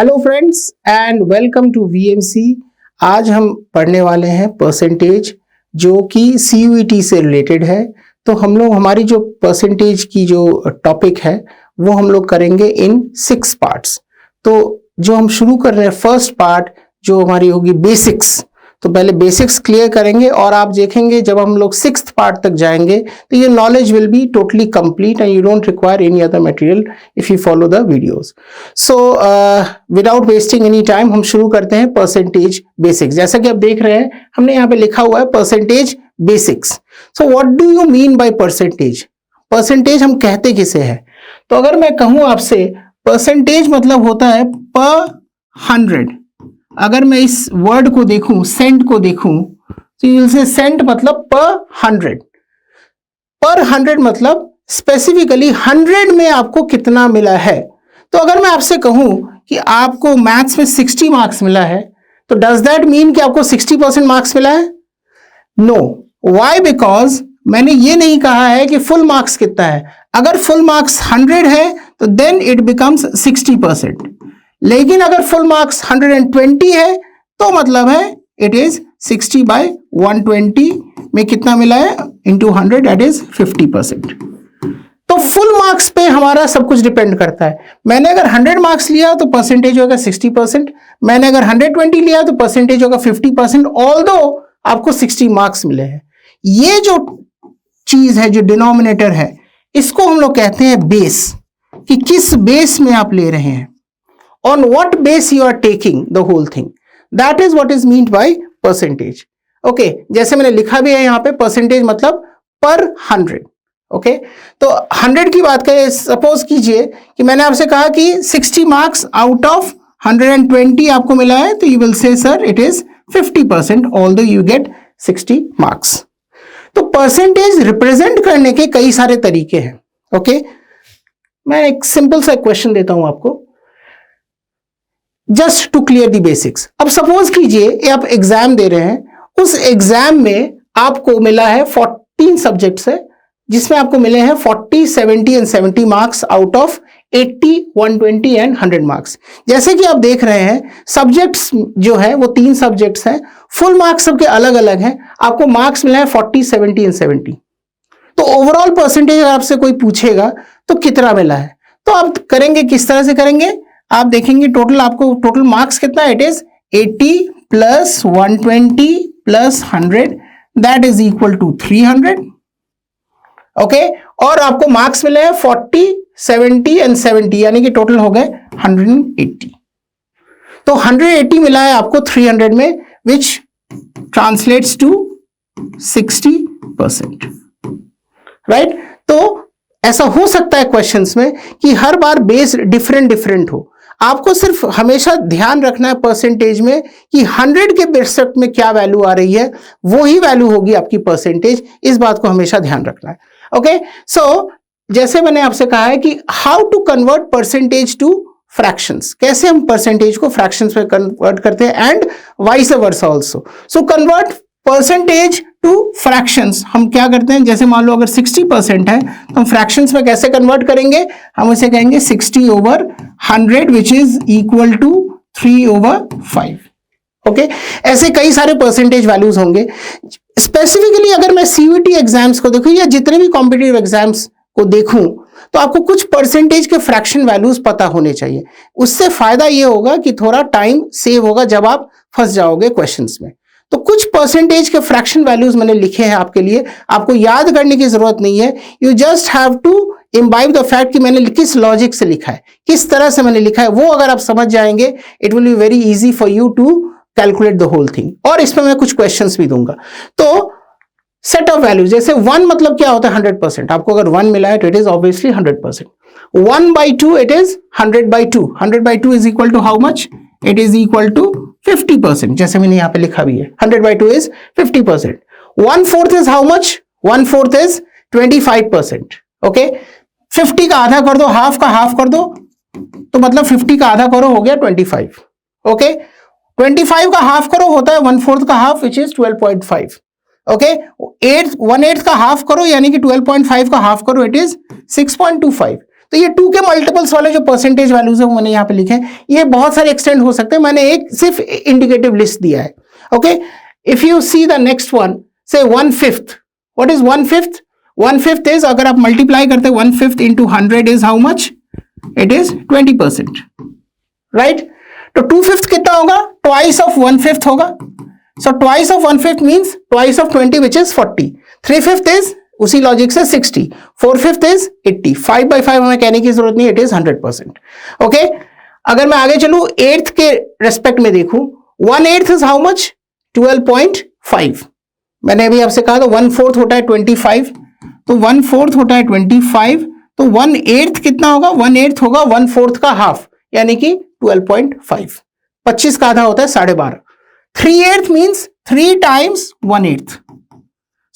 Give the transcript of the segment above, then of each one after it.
Hello friends and welcome to VMC. आज हम पढ़ने वाले हैं परसेंटेज, जो कि सीयूईटी से रिलेटेड है। तो हम लोग हमारी जो परसेंटेज की जो टॉपिक है वो हम लोग करेंगे इन 6 पार्ट्स। तो जो हम शुरू कर रहे हैं, फर्स्ट पार्ट जो हमारी होगी बेसिक्स। तो पहले बेसिक्स क्लियर करेंगे और आप देखेंगे जब हम लोग 6th पार्ट तक जाएंगे तो ये knowledge will be totally complete and you don't require any other material if you follow the videos. So without wasting any time हम शुरू करते हैं परसेंटेज बेसिक्स। जैसा कि आप देख रहे हैं हमने यहाँ पे लिखा हुआ है percentage basics. So what do you mean by percentage? Percentage हम कहते किसे हैं? तो अगर मैं कहूं आपसे परसेंटेज मतलब होता है पर 100। अगर मैं इस वर्ड को देखूं, सेंट को देखूं, तो यू विल से सेंट मतलब पर 100। पर 100 मतलब स्पेसिफिकली 100 में आपको कितना मिला है। तो अगर मैं आपसे कहूं कि आपको मैथ्स में 60 मार्क्स मिला है, तो डज दैट मीन कि आपको 60% मार्क्स मिला है? नो। व्हाई? बिकॉज मैंने ये नहीं कहा है कि फुल मार्क्स कितना है। अगर फुल मार्क्स 100 है तो देन इट बिकम्स 60%। लेकिन अगर फुल मार्क्स 120 है तो मतलब है इट इज 60/120 में कितना मिला है इंटू 100, दैट इज 50%। तो फुल मार्क्स पे हमारा सब कुछ डिपेंड करता है। मैंने अगर 100 मार्क्स लिया तो परसेंटेज होगा 60%, मैंने अगर 120 लिया तो परसेंटेज होगा 50%, ऑल्दो आपको 60 मार्क्स मिले हैं। ये जो चीज है, जो डिनोमिनेटर है, इसको हम लोग कहते हैं बेस, कि किस बेस में आप ले रहे हैं, on what base you are taking the whole thing, that is what is meant by percentage. okay, जैसे मैंने लिखा भी है यहाँ पे, परसेंटेज मतलब पर 100। ओके, तो 100 की बात करें, सपोज कीजिए कि मैंने आपसे कहा कि 60 मार्क्स आउट ऑफ 120 आपको मिला है, तो you will say sir it is 50% although you get 60 marks. तो परसेंटेज रिप्रेजेंट करने के कई सारे तरीके हैं। ओके, मैं एक सिंपल सा क्वेश्चन देता हूं आपको, just to clear the basics. अब सपोज कीजिए आप एग्जाम दे रहे हैं, उस एग्जाम में आपको मिला है 14 सब्जेक्ट्स है, जिसमें आपको मिले हैं 40, 70 and 70 marks out of 80, 120 and 100 marks. जैसे कि आप देख रहे हैं सब्जेक्ट्स जो है वो 3 सब्जेक्ट्स हैं, फुल मार्क्स सबके अलग अलग हैं, आपको मार्क्स मिला है 40, 70 एंड 70। तो ओवरऑल परसेंटेज अगर आपसे कोई पूछेगा तो कितना मिला है, तो आप करेंगे किस तरह से करेंगे? आप देखेंगे टोटल, आपको टोटल मार्क्स कितना है, it is 80 plus 120 plus 100, that is equal to 300। Okay, और आपको मार्क्स मिले हैं 40, 70 एंड 70, यानी कि टोटल हो गए 180। तो 180 मिला है आपको 300 में, विच ट्रांसलेट्स टू 60%। राइट? तो ऐसा हो सकता है क्वेश्चंस में कि हर बार बेस डिफरेंट हो। आपको सिर्फ हमेशा ध्यान रखना है परसेंटेज में कि 100 के रिस्पेक्ट में क्या वैल्यू आ रही है, वो ही वैल्यू होगी आपकी परसेंटेज। इस बात को हमेशा ध्यान रखना है। ओके, सो जैसे मैंने आपसे कहा है कि how to convert percentage to fractions, कैसे हम परसेंटेज को फ्रैक्शंस में कन्वर्ट करते हैं, and vice versa also. So convert percentage to fractions हम क्या करते हैं, जैसे मान लो अगर 60% है तो हम फ्रैक्शंस में कैसे कन्वर्ट करेंगे? हम इसे कहेंगे 60/100 which is equal to 3/5। Okay, ऐसे कई सारे परसेंटेज वैल्यूज होंगे। स्पेसिफिकली अगर मैं सीयूईटी एग्जाम्स को देखूं या जितने भी कॉम्पिटिटिव एग्जाम्स को देखूं, तो आपको कुछ परसेंटेज के फ्रैक्शन वैल्यूज पता होने चाहिए। उससे फायदा ये होगा कि थोड़ा टाइम सेव होगा जब आप फंस जाओगे क्वेश्चंस में। तो कुछ परसेंटेज के फ्रैक्शन वैल्यूज मैंने लिखे हैं आपके लिए, आपको याद करने की जरूरत नहीं है। You just have to imbibe the fact कि मैंने किस लॉजिक से लिखा है, किस तरह से मैंने लिखा है, वो अगर आप समझ जाएंगे it will be very easy for you to calculate the whole thing. और इसमें मैं कुछ क्वेश्चंस भी दूंगा। तो सेट ऑफ वैल्यूज, जैसे 1 मतलब क्या होता है? 100%। आपको अगर 1 मिला है तो it is obviously 100%। 1/2 it is 100/2। 100/2 is equal to how much? It is equal to 50%, जैसे मैंने यहां पे लिखा भी है। 100/2 is 50%। 1/4 is how much? 1/4 is 25%। Okay, 50 का आधा कर दो, हाफ का हाफ कर दो, तो मतलब 50 का आधा करो हो गया 25। ओके, 25 का हाफ करो होता है 1/4 का हाफ, विच इज 12.5। ओके, 1/8 का हाफ करो यानी कि 12.5 का हाफ करो, इट इज 6.25। तो ये 2 के मल्टीपल्स वाले जो परसेंटेज वैल्यूज है वो मैंने यहाँ पे लिखे हैं। ये बहुत सारे एक्सटेंड हो सकते हैं, मैंने एक सिर्फ इंडिकेटिव लिस्ट दिया है। Okay, if you see the next one, से 1/5, व्हाट इज 1/5? 1/5 इज, अगर आप मल्टीप्लाई करते हैं 1/5 into 100 is how much? It is 20%, right? तो 2/5 कितना होगा? ट्वाइस ऑफ 1/5 होगा। So twice of 1/5 means twice of 20 which is 40। 3/5 is उसी लॉजिक से 60, 4/5 इज 80, 5/5 हमें कहने की जरूरत नहीं, इट इज 100%। ओके, अगर मैं आगे चलूं 8th के रेस्पेक्ट में देखूं, 1/8 इज हाउ मच? 12.5। मैंने अभी आपसे कहा था 1/4 होता है 25, तो 1/4 होता है 25, तो 1/8 कितना होगा? 1/8 होगा 1/4 का हाफ, यानी कि 12.5। 25 का आधा होता है 12.5। 3/8 मीन्स 3 टाइम्स 1/8।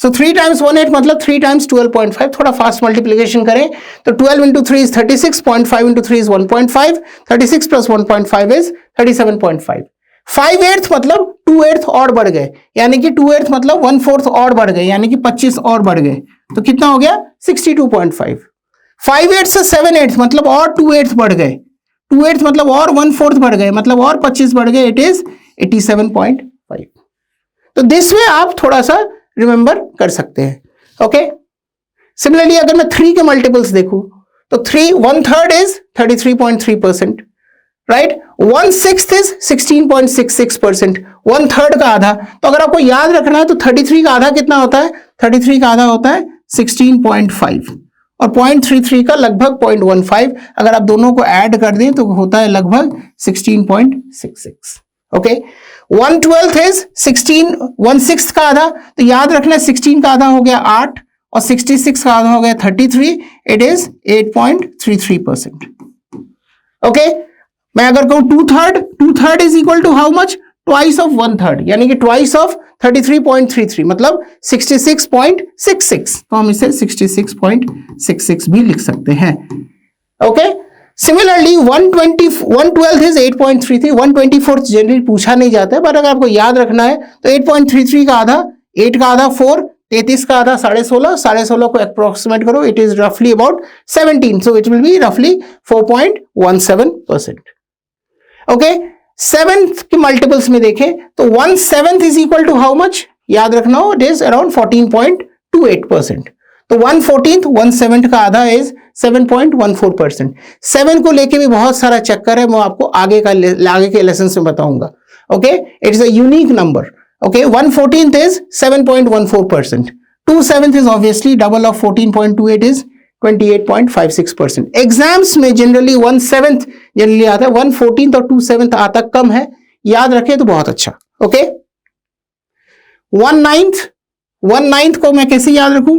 सो 3 टाइम्स 1/8 मतलब 3 टाइम्स 12.5। थोड़ा फास्ट मल्टीप्लीकेशन करें तो 12 into 3 is 36, 0.5 into 3 is 1.5, 36 plus 1.5 is 37.5। 5/8 मतलब 2/8 और बढ़ गए, यानी कि 2/8 मतलब 1/4 और बढ़ गए, यानी कि 25 और बढ़ गए, तो कितना हो गया? 62.5। 5/8 से 7/8 मतलब और 2/8 बढ़ गए, 2/8 मतलब और 1/4 बढ़ गए, मतलब और 25 बढ़ गए, इट इज 87.5। तो दिस वे आप थोड़ा सा रिमेंबर कर सकते हैं। ओके, सिमिलरली अगर मैं 3 के मल्टीपल्स देखूं तो 3 1/3 इज 33.3%, राइट? 1/6 इज 16.66%, 1/3 का आधा। तो अगर आपको याद रखना है तो 33 का आधा कितना होता है? 33 का आधा होता है 16.5 और 0.33 का लगभग 0.15। अगर आप दोनों को ऐड कर दें तो होता है लगभग 16.66। ओके, 1/12 इज 16, 1/6 का आधा, तो याद रखना 16 का आधा हो गया 8 और 66 का आधा हो गया 33, इट इज 8.33%। ओके, मैं अगर कहूं 2/3 is equal to how much? Twice of 1/3, यानी कि ट्वाइस ऑफ 33.33 मतलब 66.66, तो हम इसे 66.66 भी लिख सकते हैं। ओके, सिमिलरली 1/12 इज 8.33, 1/24 जनरली पूछा नहीं जाता है, पर अगर आपको याद रखना है तो 8.33 का आधा, 8 का आधा 4, 33 का आधा 16.5, 16.5 को अप्रोक्सीमेट करो, इट इज रफली about 17, so it will B रफली 4.17%। ओके, 7th के मल्टीपल्स में देखें तो 1/7 is equal to how much? याद रखना हो, इट इज अराउंड 14.28%। तो 1/14 1/7 का आधा इज 7.14%। 7 को लेके भी बहुत सारा चक्कर है, मैं आपको आगे के लेसन में बताऊंगा। Okay, it is a unique number. Okay, 1/14 is 7.14%, 2/7 is obviously double of 14.28 is 28.56%। Exams में जनरली 1/7 जनरली आता है, 1/14 और 2/7 आता कम है, याद रखें तो बहुत अच्छा। ओके, 1/9 को मैं कैसे याद रखूं?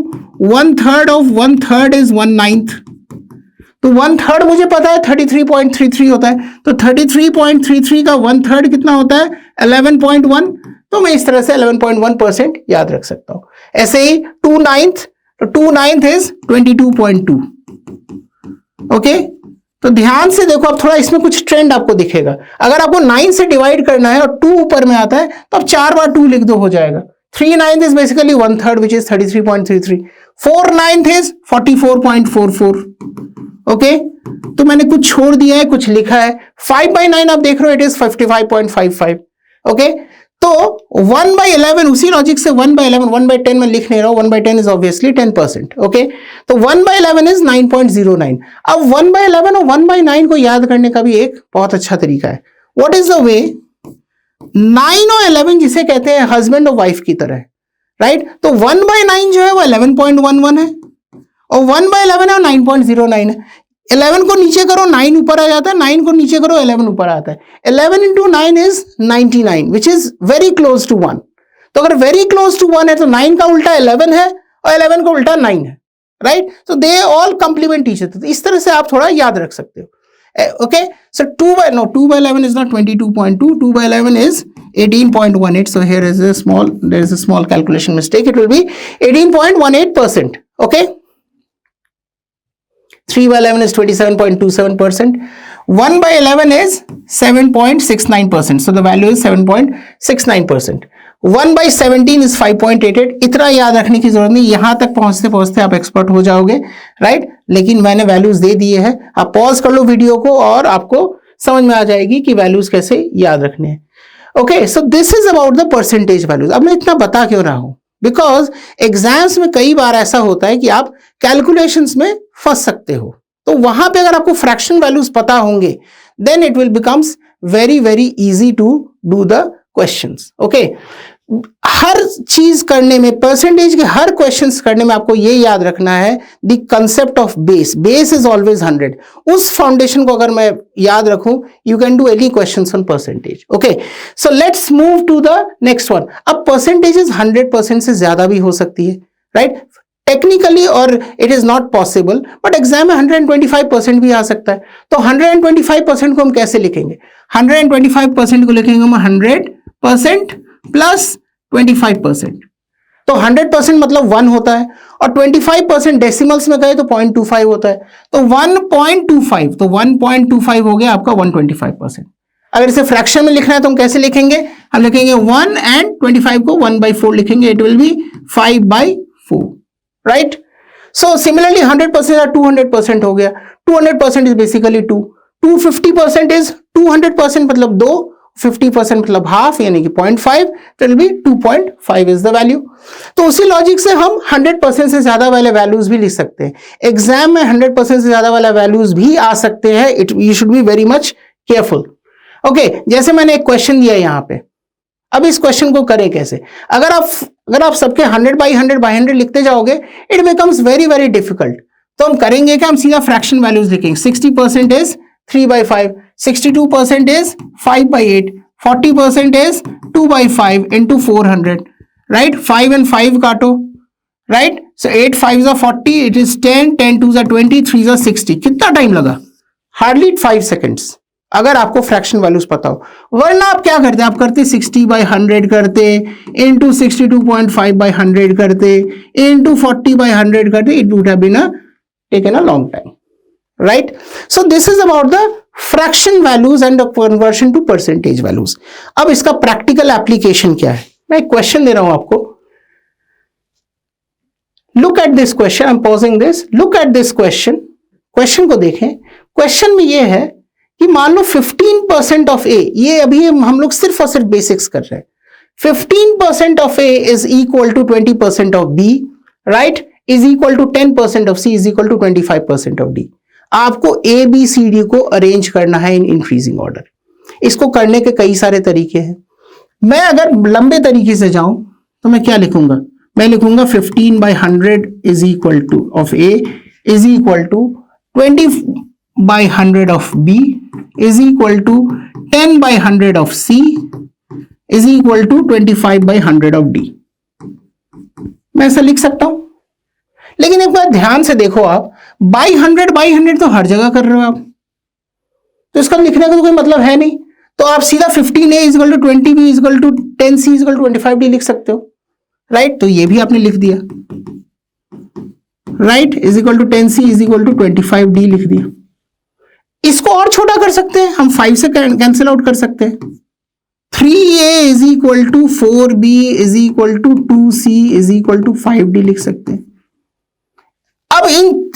1/3 ऑफ 1/3 इज 1/9, तो 1/3 मुझे पता है 33.33 होता है, तो 33.33 का 1/3 कितना होता है? 11.1, तो मैं इस तरह से 11.1% याद रख सकता हूं। ऐसे ही 2/9, तो 2/9 इज 22.2। ओके, तो ध्यान से देखो, अब थोड़ा इसमें कुछ ट्रेंड आपको दिखेगा। अगर आपको 9 से डिवाइड करना है और 2 ऊपर में आता है तो अब 4 बार 2 लिख दो, हो जाएगा। 3/9 is basically 1/3 which is 33.33। 4/9 is 44.44। Okay, तो मैंने कुछ छोड़ दिया है, कुछ लिखा है। 5/9 आप देख रहे हो, इट इज 55.55। ओके, तो 1/11 उसी लॉजिक से 1/11, 1/10 में लिख नहीं रहा हूं, 1/10 इज ऑब्वियसली 10%। ओके, तो 1/11 इज 9.09। अब 1/11 और 1/9 को याद करने का भी एक बहुत अच्छा तरीका है। What is the way? 9 और 11 जिसे कहते हैं हस्बैंड और वाइफ की तरह, राइट? तो 1/9 जो है वो 11.11 है और 1/11 है 9.09 है। 11 को नीचे करो 9 ऊपर आ जाता है, 9 को नीचे करो 11 ऊपर आता है। 11 into 9 is 99 which is very close to 1। तो अगर very close to 1 है तो 9 का उल्टा 11 है और 11 का उल्टा 9 है, right? so they all complement each other। तो इस तरह से आप थोड़ा याद रख सकते हो। okay, so 2/11 is not 22.2, 2/11 is 18.18, so here is there is a small calculation mistake, it will be 18.18%। okay, 3/11 is 27.27%, 1/11 is 7.69%, so the value is 7.69%, 1/17 is 5.88। इतना याद रखने की जरूरत नहीं, यहां तक पहुंचते पहुंचते आप एक्सपर्ट हो जाओगे, राइट। लेकिन मैंने वैल्यूज दे दिए हैं, आप पॉज कर लो वीडियो को और आपको समझ में आ जाएगी कि वैल्यूज कैसे याद रखने हैं। Okay, so this is about the percentage values. अब मैं इतना बता क्यों रहा हूं, बिकॉज एग्जाम्स में कई बार ऐसा होता है कि आप कैलकुलेशंस में फंस सकते हो, तो वहां पे अगर आपको फ्रैक्शन वैल्यूज पता होंगे then it will becomes very very easy to do the questions. Okay, हर चीज करने में, परसेंटेज के हर क्वेश्चंस करने में आपको ये याद रखना है the concept of base. Base is always 100। उस फाउंडेशन को अगर मैं याद रखूं, you can do any questions on percentage. Okay, so let's move to the next one. अब परसेंटेजेस 100% से ज्यादा भी हो सकती है, राइट, टेक्निकली, और it is not possible, but exam में 125% भी आ सकता है। तो 125% को हम कैसे लिखेंगे? 125% को लिखेंगे हम 100% प्लस 25%। तो 100% मतलब 1 होता है, और 25% डेसिमल्स में कहे तो 0.25 होता है, तो 1.25, तो 1.25 हो गया आपका 125%। अगर इसे फ्रैक्शन में लिखना है तो हम कैसे लिखेंगे? हम लिखेंगे 1 and 25 को 1/4 लिखेंगे, it will B 5/4, right. So similarly 100% या 200% हो गया। 200% इज बेसिकली 2, 250% इज 200% मतलब 2, 50% मतलब हाफ यानी कि 0.5, तो will be 2.5 is the value. तो उसी लॉजिक से हम 100% से ज्यादा वाले वैल्यूज भी लिख सकते हैं। एग्जाम में 100% से ज्यादा वाले वैल्यूज भी आ सकते हैं, it you should be very much careful. Okay, जैसे मैंने एक क्वेश्चन दिया यहां पे, अब इस क्वेश्चन को करें कैसे? अगर आप सबके 100/100/100 लिखते जाओगे, it becomes very very difficult. तो हम करेंगे कि हम सीधा फ्रैक्शन वैल्यूज लिखेंगे। 60% is 3/5, 62% is 5/8, 40% is 2/5 into 400, right. 5 and 5 काटो, right. So 8 5s are 40, it is 10, 10 2s are 20, 3s are 60। कितना टाइम लगा? हार्डली 5 सेकेंड्स, अगर आपको फ्रैक्शन वैल्यूज पता हो। वरना आप क्या करते? आप करते 60/100 करते, इंटू 62.5/100 करते, इंटू 40/100 करते, it would have been taken a long time, right? So this is about the fraction values and the conversion to percentage values. अब इसका प्रैक्टिकल एप्लीकेशन क्या है? मैं एक क्वेश्चन दे रहा हूं आपको। Look at this question. I'm pausing this. Look at this question. Question को देखें। क्वेश्चन में ये है कि मान लो 15% ऑफ ए, ये अभी हम लोग सिर्फ और सिर्फ बेसिक्स कर रहे हैं। 15% of A is equal to 20% of B, right, is equal to 10% of C, is equal to 25% of D. आपको ए बी सी डी को अरेंज करना है इन इंक्रीजिंग ऑर्डर। इसको करने के कई सारे तरीके हैं। मैं अगर लंबे तरीके से जाऊं तो मैं क्या लिखूंगा? मैं लिखूंगा 15/100 is equal to of A is equal to 20/100 of B is equal to 10/100 of C is equal to 25/100 of D. मैं ऐसा लिख सकता हूं, लेकिन एक बार ध्यान से देखो, आप बाई 100 तो हर जगह कर रहे हो आप, तो इसका लिखने का तो कोई मतलब है नहीं। तो आप सीधा 15a equal to 20b equal to 10c equal to 25d लिख सकते हो, राइट। तो ये भी आपने लिख दिया, right, is equal to 10c is equal to 25d लिख दिया। इसको और छोटा कर सकते हैं हम, 5 से कैंसिल आउट कर सकते हैं। 3a is equal to 4b is equal to 2c is equal to 5d लिख सकते हैं। अब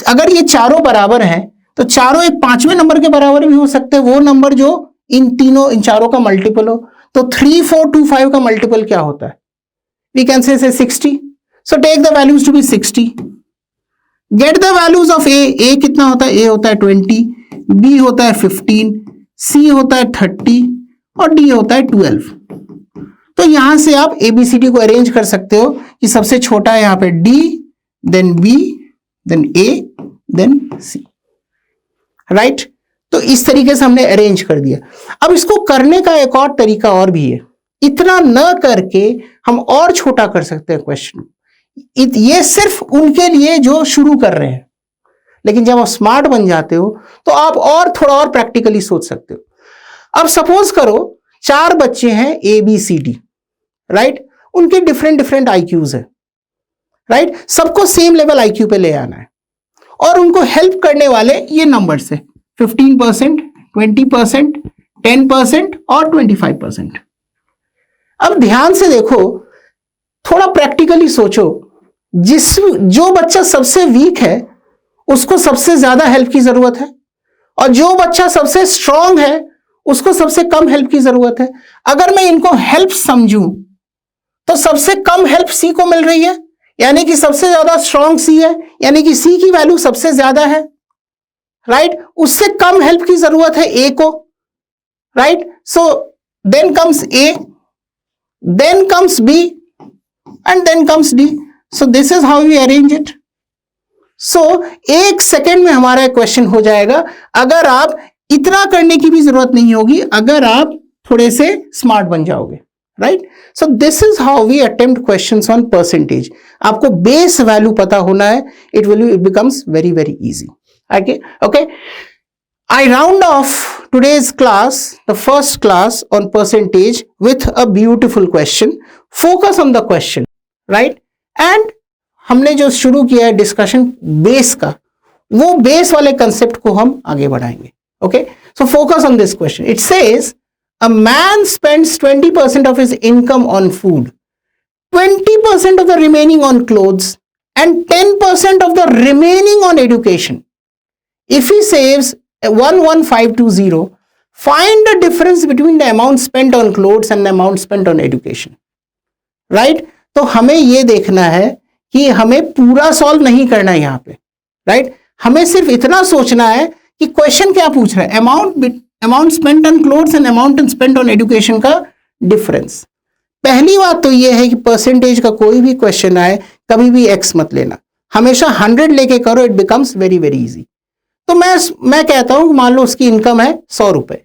अगर ये चारों बराबर हैं तो चारों एक 5वें नंबर के बराबर भी हो सकते हैं, वो नंबर जो इन चारों का मल्टीपल हो। तो 3 4 2 5 का मल्टीपल क्या होता है? We can say 60। So take the values to be 60। Get the values of A कितना होता है? ए होता है 20, बी होता है 15, सी होता है 30 और डी होता है 12। तो यहां से आप एबीसीडी को अरेंज कर सकते हो कि सबसे छोटा है यहां पे डी, देन बी, देन ए, देन सी, राइट। तो इस तरीके से हमने अरेंज कर दिया। अब इसको करने का एक और तरीका और भी है। इतना न करके हम और छोटा कर सकते हैं क्वेश्चन। ये सिर्फ उनके लिए जो शुरू कर रहे हैं, लेकिन जब आप स्मार्ट बन जाते हो तो आप और थोड़ा और प्रैक्टिकली सोच सकते हो। अब सपोज करो 4 बच्चे हैं A B C D, right, उनके डिफरेंट डिफरेंट आईक्यूज है, राइट, सबको सेम लेवल आईक्यू पे ले आना है और उनको हेल्प करने वाले ये नंबर्स है 15%, 20%, 10% और 25%। अब ध्यान से देखो, थोड़ा प्रैक्टिकली सोचो, जो बच्चा सबसे वीक है उसको सबसे ज्यादा हेल्प की जरूरत है, और जो बच्चा सबसे स्ट्रांग है उसको सबसे कम हेल्प की जरूरत है। अगर मैं इनको हेल्प समझूं तो सबसे कम हेल्प सी को मिल रही है, यानी कि सबसे ज्यादा स्ट्रांग सी है, यानी कि सी की वैल्यू सबसे ज्यादा है, राइट। उससे कम हेल्प की जरूरत है ए को, right. So then comes A, then comes B and then comes D. So this is how we arrange it. So 1 second में हमारा क्वेश्चन हो जाएगा, अगर आप इतना करने की भी जरूरत नहीं होगी, अगर आप थोड़े से स्मार्ट बन जाओगे, right. So this is how we attempt questions on percentage. आपको बेस वैल्यू पता होना है, it becomes very very easy. Okay, I round off today's class, the first class on percentage, with a beautiful question. Focus on the question, right? And हमने जो शुरू किया है discussion base का, वो बेस वाले कंसेप्ट को हम आगे बढ़ाएंगे। Okay, so focus on this question. It says a man spends 20% of his income on food, 20% of the remaining on clothes, and 10% of the remaining on education. If he saves 11520, find the difference between the amount spent on clothes and the amount spent on education. Right? तो हमें ये देखना है कि हमें पूरा solve नहीं करना है यहाँ पे, राइट। हमें सिर्फ इतना सोचना है कि क्वेश्चन क्या पूछ रहा है, amount spent on clothes and amount spent on education का डिफरेंस। पहली बात तो ये है कि परसेंटेज का कोई भी क्वेश्चन आए कभी भी एक्स मत लेना, हमेशा 100 लेके करो, it becomes very very easy. तो मैं कहता हूं, मान लो उसकी इनकम है 100 रुपए,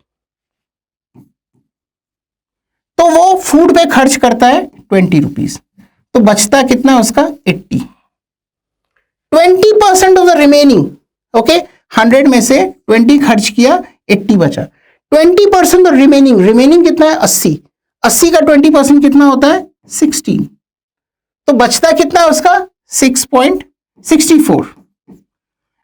तो वो फूड पे खर्च करता है 20 रुपीज, तो बचता कितना उसका 80। 20% ऑफ द रिमेनिंग, ओके, 100 में से 20 खर्च किया, 80 बचा। 20% ऑफ रिमेनिंग कितना है 80, 80 का 20% कितना होता है 16, तो बचता कितना है उसका 6.64।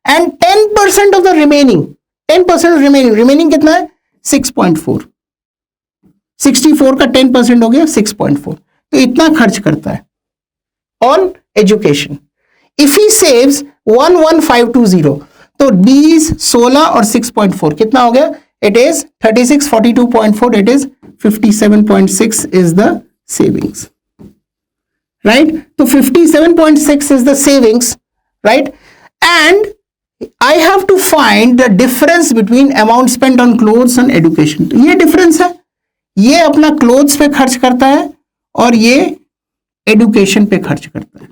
And 10% of the remaining, 10% remaining कितना है 6.4, 64 का 10% हो गया 6.4, तो इतना खर्च करता है on education. If he saves 11520, तो डीज 16 और 6.4 कितना हो गया, it is 36, 42.4, it is 57.6 is the savings, right. तो 57.6 is the savings, right. And I have to find the difference between amount spent on clothes and education. तो ये difference है, ये अपना क्लोथ्स पे खर्च करता है और ये एजुकेशन पे खर्च करता है।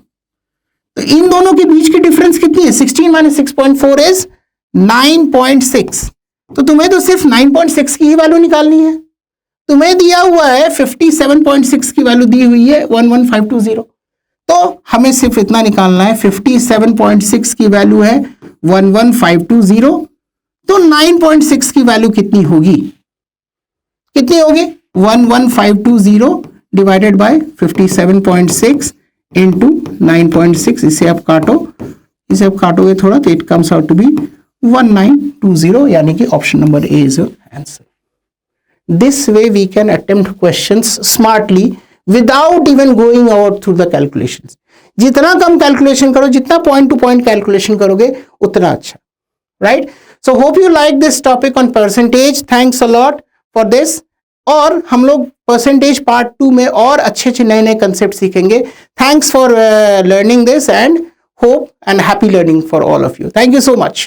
तो इन दोनों के बीच की डिफरेंस कितनी है, 16 माइनस 6.4 इज 9.6। तो तुम्हें तो सिर्फ 9.6 की ही वैल्यू निकालनी है। तुम्हें दिया हुआ है 57.6 की वैल्यू दी हुई है 11520, तो हमें सिर्फ इतना निकालना है, 57.6 की वैल्यू है 11520, तो 9.6 की वैल्यू कितनी होगी, 11520 डिवाइडेड बाय 57.6 इंटू 9.6। इसे आप काटोगे थोड़ा, तो it comes out to be 1920, यानी कि option number A is your answer. This way we can attempt questions smartly without even going out through the calculations. जितना कम कैलकुलेशन करो, जितना पॉइंट टू पॉइंट कैलकुलेशन करोगे उतना अच्छा, right. So hope you like this topic on percentage. Thanks a lot for this. और हम लोग परसेंटेज पार्ट 2 में और अच्छे अच्छे नए नए कंसेप्ट सीखेंगे। Thanks for learning this and hope and happy learning for all of you. Thank you so much.